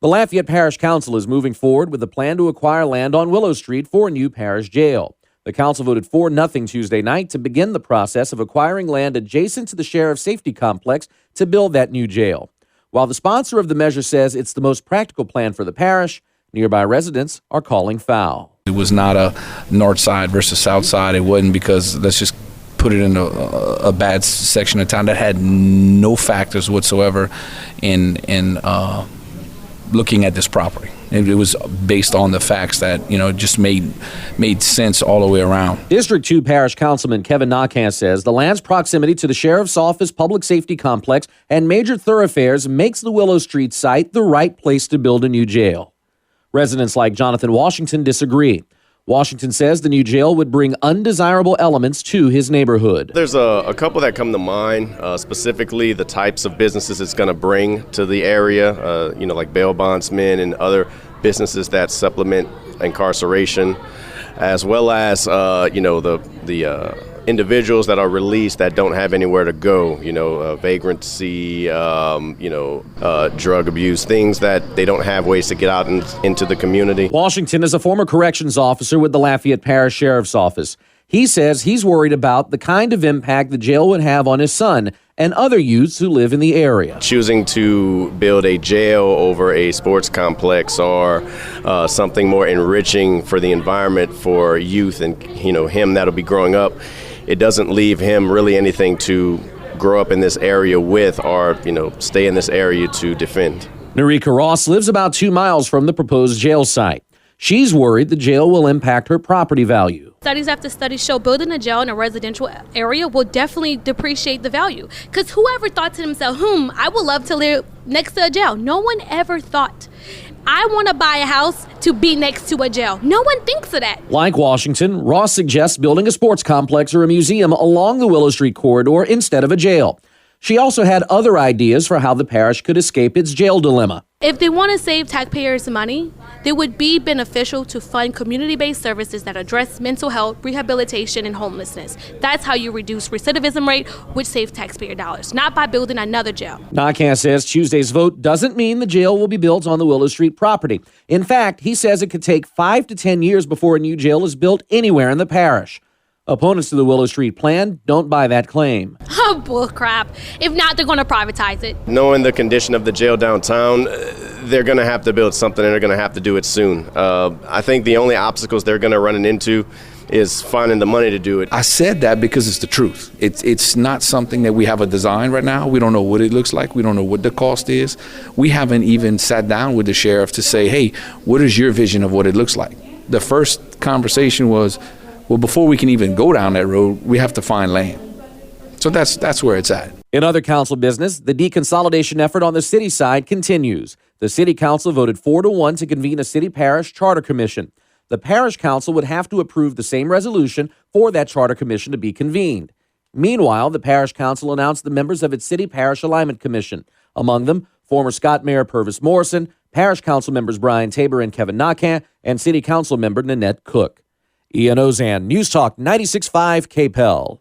The Lafayette Parish Council is moving forward with a plan to acquire land on Willow Street for a new parish jail. The council voted 4-0 Tuesday night to begin the process of acquiring land adjacent to the Sheriff's Safety Complex to build that new jail. While the sponsor of the measure says it's the most practical plan for the parish, nearby residents are calling foul. It was not a north side versus south side. It wasn't because let's just put it in a bad section of town that had no factors whatsoever in looking at this property. It was based on the facts that, just made sense all the way around. District 2 Parish Councilman Kevin Nakan says the land's proximity to the Sheriff's Office Public Safety Complex and major thoroughfares makes the Willow Street site the right place to build a new jail. Residents like Jonathan Washington disagree. Washington says the new jail would bring undesirable elements to his neighborhood. There's a couple that come to mind, specifically the types of businesses it's going to bring to the area, like bail bondsmen and other businesses that supplement incarceration, as well as, the individuals that are released that don't have anywhere to go, vagrancy, drug abuse, things that they don't have ways to get out into the community. Washington is a former corrections officer with the Lafayette Parish Sheriff's Office. He says he's worried about the kind of impact the jail would have on his son and other youths who live in the area. Choosing to build a jail over a sports complex or something more enriching for the environment for youth and, him that'll be growing up, it doesn't leave him really anything to grow up in this area with or, stay in this area to defend. Narika Ross lives about 2 miles from the proposed jail site. She's worried the jail will impact her property value. Studies after studies show building a jail in a residential area will definitely depreciate the value. Because whoever thought to themselves, I would love to live next to a jail. No one ever thought, I want to buy a house to be next to a jail. No one thinks of that. Like Washington, Ross suggests building a sports complex or a museum along the Willow Street corridor instead of a jail. She also had other ideas for how the parish could escape its jail dilemma. If they want to save taxpayers money, it would be beneficial to fund community-based services that address mental health, rehabilitation, and homelessness. That's how you reduce recidivism rate, which saves taxpayer dollars, not by building another jail. Nakan says Tuesday's vote doesn't mean the jail will be built on the Willow Street property. In fact, he says it could take 5 to 10 years before a new jail is built anywhere in the parish. Opponents to the Willow Street plan don't buy that claim. Oh, bull crap. If not, they're going to privatize it. Knowing the condition of the jail downtown, they're going to have to build something and they're going to have to do it soon. I think the only obstacles they're going to run into is finding the money to do it. I said that because it's the truth. It's not something that we have a design right now. We don't know what it looks like. We don't know what the cost is. We haven't even sat down with the sheriff to say, hey, what is your vision of what it looks like? The first conversation was, well, before we can even go down that road, we have to find land. So that's where it's at. In other council business, the deconsolidation effort on the city side continues. The city council voted 4-1 to convene a city parish charter commission. The parish council would have to approve the same resolution for that charter commission to be convened. Meanwhile, the parish council announced the members of its city parish alignment commission. Among them, former Scott Mayor Purvis Morrison, parish council members Brian Tabor and Kevin Nakan, and city council member Nanette Cook. Ian Ozan, News Talk 96.5 KPEL.